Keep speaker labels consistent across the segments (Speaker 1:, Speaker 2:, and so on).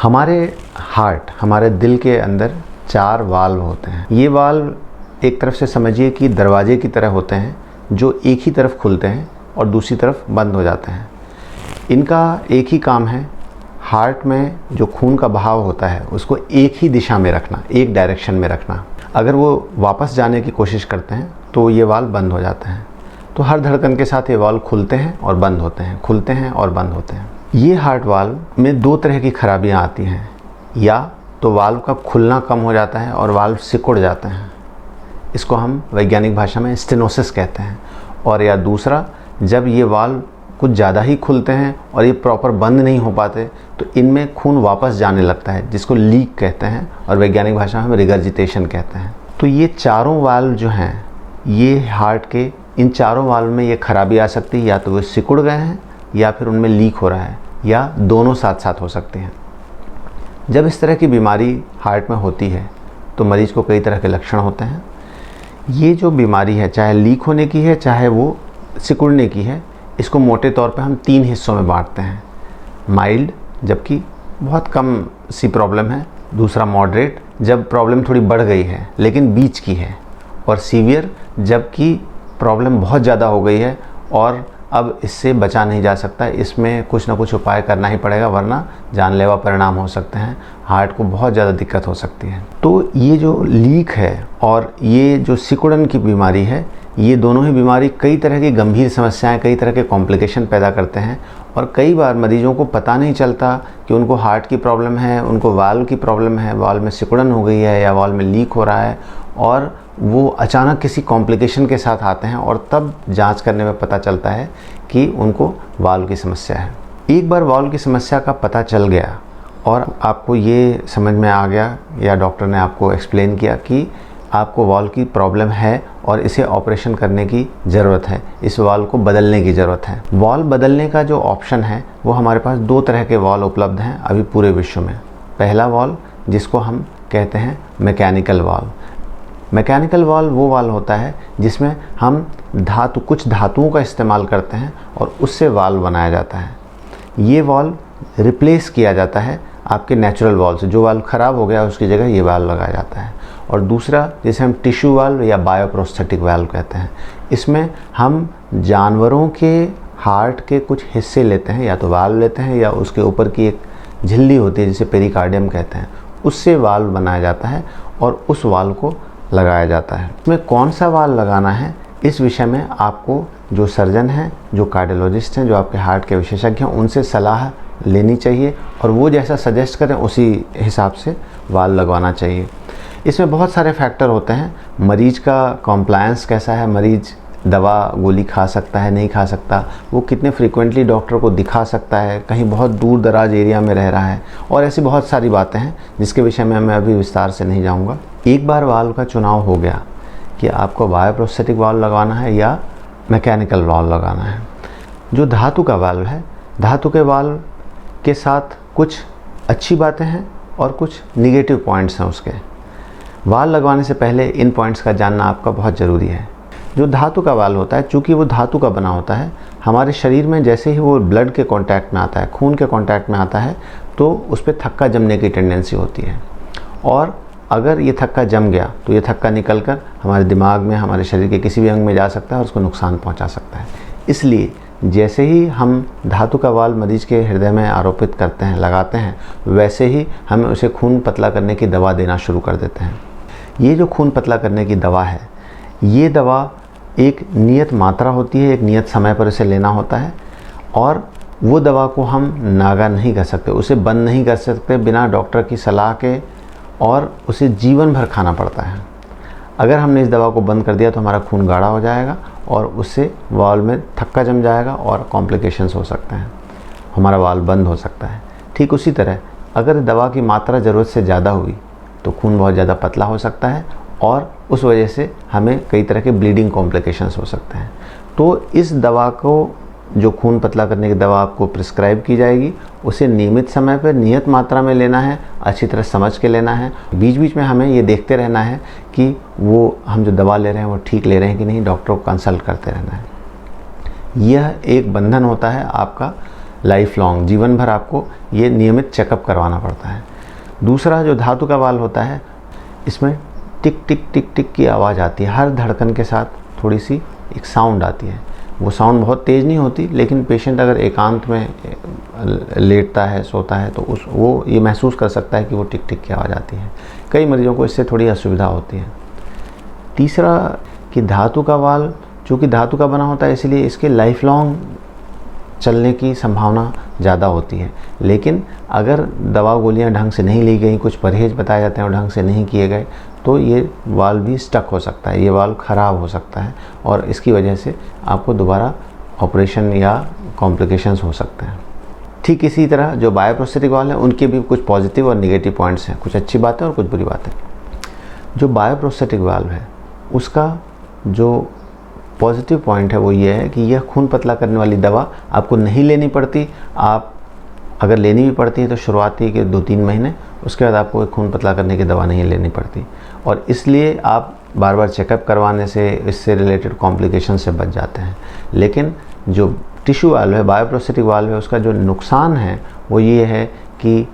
Speaker 1: हमारे हार्ट, हमारे दिल के अंदर 4 वाल्व होते हैं। ये वाल्व एक तरफ से समझिए कि दरवाजे की तरह होते हैं जो एक ही तरफ खुलते हैं और दूसरी तरफ बंद हो जाते हैं। इनका एक ही काम है, हार्ट में जो खून का बहाव होता है उसको एक ही दिशा में रखना, एक डायरेक्शन में रखना। अगर वो वापस जाने की कोशिश करते हैं तो ये वाल्व बंद हो जाते हैं। तो हर धड़कन के साथ ये वाल्व खुलते हैं और बंद होते हैं, खुलते हैं और बंद होते हैं। ये हार्ट वाल्व में 2 तरह की खराबियां आती हैं। या तो वाल्व का खुलना कम हो जाता है और वाल्व सिकुड़ जाते हैं, इसको हम वैज्ञानिक भाषा में स्टेनोसिस कहते हैं। और या दूसरा, जब ये वाल्व कुछ ज़्यादा ही खुलते हैं और ये प्रॉपर बंद नहीं हो पाते तो इनमें खून वापस जाने लगता है, जिसको लीक कहते हैं और वैज्ञानिक भाषा में रिगर्जिटेशन कहते हैं। तो ये चारों वाल्व जो हैं, ये हार्ट के इन चारों वाल्व में ये खराबी आ सकती है। या तो वो सिकुड़ गए हैं या फिर उनमें लीक हो रहा है, या दोनों साथ साथ हो सकते हैं। जब इस तरह की बीमारी हार्ट में होती है तो मरीज़ को कई तरह के लक्षण होते हैं। ये जो बीमारी है, चाहे लीक होने की है चाहे वो सिकुड़ने की है, इसको मोटे तौर पे हम 3 हिस्सों में बांटते हैं। माइल्ड, जबकि बहुत कम सी प्रॉब्लम है। दूसरा मॉडरेट, जब प्रॉब्लम थोड़ी बढ़ गई है लेकिन बीच की है। और सीवियर, जबकि प्रॉब्लम बहुत ज़्यादा हो गई है और अब इससे बचा नहीं जा सकता, इसमें कुछ ना कुछ उपाय करना ही पड़ेगा, वरना जानलेवा परिणाम हो सकते हैं, हार्ट को बहुत ज़्यादा दिक्कत हो सकती है। तो ये जो लीक है और ये जो सिकुड़न की बीमारी है, ये दोनों ही बीमारी कई तरह की गंभीर समस्याएं, कई तरह के कॉम्प्लिकेशन पैदा करते हैं। और कई बार मरीजों को पता नहीं चलता कि उनको हार्ट की प्रॉब्लम है, उनको वाल्व की प्रॉब्लम है, वाल्व में सिकुड़न हो गई है या वाल्व में लीक हो रहा है, और वो अचानक किसी कॉम्प्लिकेशन के साथ आते हैं और तब जांच करने में पता चलता है कि उनको वाल्व की समस्या है। एक बार वाल्व की समस्या का पता चल गया और आपको ये समझ में आ गया या डॉक्टर ने आपको एक्सप्लेन किया कि आपको वाल्व की प्रॉब्लम है और इसे ऑपरेशन करने की ज़रूरत है, इस वाल्व को बदलने की ज़रूरत है। वाल्व बदलने का जो ऑप्शन है वो हमारे पास 2 तरह के वाल्व उपलब्ध हैं अभी पूरे विश्व में। पहला वाल्व, जिसको हम कहते हैं मैकेनिकल वाल्व। मैकेनिकल वाल्व वो वाल्व होता है जिसमें हम कुछ धातुओं का इस्तेमाल करते हैं और उससे वाल्व बनाया जाता है। ये वाल्व रिप्लेस किया जाता है आपके नेचुरल वाल्व से। जो वाल्व ख़राब हो गया उसकी जगह ये वाल्व लगाया जाता है। और दूसरा, जिसे हम टिश्यू वाल्व या बायोप्रोस्थेटिक वाल्व कहते हैं, इसमें हम जानवरों के हार्ट के कुछ हिस्से लेते हैं, या तो वाल्व लेते हैं या उसके ऊपर की एक झिल्ली होती है जिसे पेरिकार्डियम कहते हैं, उससे वाल्व बनाया जाता है और उस वाल्व को लगाया जाता है। इसमें कौन सा वाल्व लगाना है, इस विषय में आपको जो सर्जन हैं, जो कार्डियोलॉजिस्ट हैं, जो आपके हार्ट के विशेषज्ञ हैं, उनसे सलाह लेनी चाहिए और वो जैसा सजेस्ट करें उसी हिसाब से वाल्व लगवाना चाहिए। इसमें बहुत सारे फैक्टर होते हैं। मरीज का कॉम्प्लायंस कैसा है, मरीज दवा गोली खा सकता है नहीं खा सकता, वो कितने फ्रीक्वेंटली डॉक्टर को दिखा सकता है, कहीं बहुत दूर दराज एरिया में रह रहा है, और ऐसी बहुत सारी बातें हैं जिसके विषय में मैं अभी विस्तार से नहीं जाऊंगा। एक बार वाल्व का चुनाव हो गया कि आपको बायोप्रोस्थेटिक वाल्व लगवाना है या मैकेनिकल वाल्व लगाना है। जो धातु का वाल्व है, धातु के वाल्व के साथ कुछ अच्छी बातें हैं और कुछ निगेटिव पॉइंट्स हैं उसके। वाल्व लगवाने से पहले इन पॉइंट्स का जानना आपका बहुत ज़रूरी है। जो धातु का वाल्व होता है, चूँकि वो धातु का बना होता है, हमारे शरीर में जैसे ही वो ब्लड के कांटेक्ट में आता है, खून के कांटेक्ट में आता है, तो उस पर थक्का जमने की टेंडेंसी होती है। और अगर ये थक्का जम गया तो ये थक्का निकलकर हमारे दिमाग में, हमारे शरीर के किसी भी अंग में जा सकता है और उसको नुकसान पहुंचा सकता है। इसलिए जैसे ही हम धातु का वाल्व मरीज के हृदय में आरोपित करते हैं, लगाते हैं, वैसे ही हम उसे खून पतला करने की दवा देना शुरू कर देते हैं। ये जो खून पतला करने की दवा है, ये दवा एक नियत मात्रा होती है, एक नियत समय पर इसे लेना होता है, और वो दवा को हम नागा नहीं कर सकते, उसे बंद नहीं कर सकते बिना डॉक्टर की सलाह के, और उसे जीवन भर खाना पड़ता है। अगर हमने इस दवा को बंद कर दिया तो हमारा खून गाढ़ा हो जाएगा और उससे वाल्व में थक्का जम जाएगा और कॉम्प्लिकेशंस हो सकते हैं, हमारा वाल्व बंद हो सकता है। ठीक उसी तरह अगर दवा की मात्रा ज़रूरत से ज़्यादा हुई तो खून बहुत ज़्यादा पतला हो सकता है और उस वजह से हमें कई तरह के ब्लीडिंग कॉम्प्लिकेशंस हो सकते हैं। तो इस दवा को, जो खून पतला करने की दवा आपको प्रिस्क्राइब की जाएगी, उसे नियमित समय पर नियत मात्रा में लेना है, अच्छी तरह समझ के लेना है। बीच बीच में हमें ये देखते रहना है कि वो हम जो दवा ले रहे हैं वो ठीक ले रहे हैं कि नहीं, डॉक्टर को कंसल्ट करते रहना है। यह एक बंधन होता है आपका लाइफ लॉन्ग, जीवन भर आपको ये नियमित चेकअप करवाना पड़ता है। दूसरा जो धातु का वाल्व होता है, इसमें टिक टिक टिक टिक की आवाज़ आती है, हर धड़कन के साथ थोड़ी सी एक साउंड आती है। वो साउंड बहुत तेज़ नहीं होती, लेकिन पेशेंट अगर एकांत में लेटता है, सोता है, तो वो ये महसूस कर सकता है कि वो टिक टिक की आवाज़ आती है। कई मरीजों को इससे थोड़ी असुविधा होती है। तीसरा कि धातु का वाल्व चूँकि धातु का बना होता है, इसलिए इसके लाइफ लॉन्ग चलने की संभावना ज़्यादा होती है। लेकिन अगर दवा गोलियां ढंग से नहीं ली गई, कुछ परहेज बताए जाते हैं और ढंग से नहीं किए गए, तो ये वाल्व भी स्टक हो सकता है, ये वाल्व ख़राब हो सकता है और इसकी वजह से आपको दोबारा ऑपरेशन या कॉम्प्लिकेशंस हो सकते हैं। ठीक इसी तरह जो बायोप्रोस्थेटिक वाल्व हैं, उनके भी कुछ पॉजिटिव और निगेटिव पॉइंट्स हैं, कुछ अच्छी बातें और कुछ बुरी बातें। जो बायोप्रोस्थेटिक वाल्व है, उसका जो पॉजिटिव पॉइंट है वो ये है कि यह खून पतला करने वाली दवा आपको नहीं लेनी पड़ती। आप अगर लेनी भी पड़ती है तो शुरुआती के 2-3 महीने, उसके बाद आपको खून पतला करने की दवा नहीं लेनी पड़ती और इसलिए आप बार बार चेकअप करवाने से, इससे रिलेटेड कॉम्प्लिकेशन से बच जाते हैं। लेकिन जो टिश्यू वाल्व है, बायोप्रोस्थेटिक वाल्व है, उसका जो नुकसान है वो ये है कि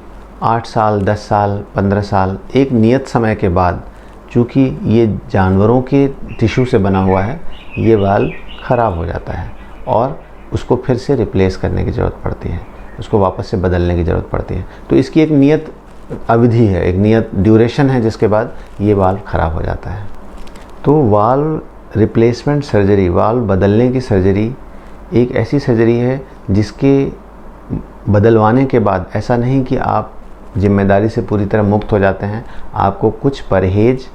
Speaker 1: 8 साल, 10 साल, 15 साल एक नियत समय के बाद, चूँकि ये जानवरों के टिश्यू से बना हुआ है, ये वाल्व ख़राब हो जाता है और उसको फिर से रिप्लेस करने की ज़रूरत पड़ती है, उसको वापस से बदलने की ज़रूरत पड़ती है। तो इसकी एक नियत अवधि है, एक नियत ड्यूरेशन है, जिसके बाद ये वाल्व ख़राब हो जाता है। तो वाल्व रिप्लेसमेंट सर्जरी, वाल्व बदलने की सर्जरी एक ऐसी सर्जरी है जिसके बदलवाने के बाद ऐसा नहीं कि आप जिम्मेदारी से पूरी तरह मुक्त हो जाते हैं। आपको कुछ परहेज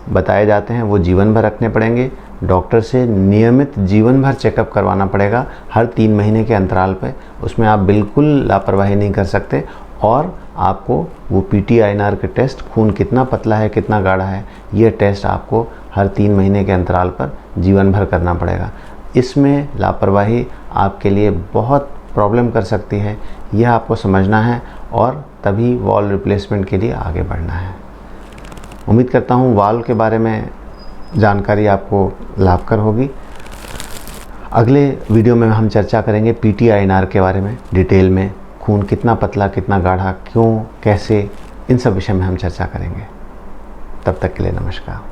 Speaker 1: बताए जाते हैं, वो जीवन भर रखने पड़ेंगे। डॉक्टर से नियमित जीवन भर चेकअप करवाना पड़ेगा हर 3 महीने के अंतराल पे। उसमें आप बिल्कुल लापरवाही नहीं कर सकते और आपको वो PT-INR के टेस्ट, खून कितना पतला है, कितना गाढ़ा है, ये टेस्ट आपको हर 3 महीने के अंतराल पर जीवन भर करना पड़ेगा। इसमें लापरवाही आपके लिए बहुत प्रॉब्लम कर सकती है, यह आपको समझना है और तभी वाल्व रिप्लेसमेंट के लिए आगे बढ़ना है। उम्मीद करता हूँ वाल्व के बारे में जानकारी आपको लाभकर होगी। अगले वीडियो में हम चर्चा करेंगे PT-INR के बारे में डिटेल में, खून कितना पतला, कितना गाढ़ा, क्यों, कैसे, इन सब विषय में हम चर्चा करेंगे। तब तक के लिए नमस्कार।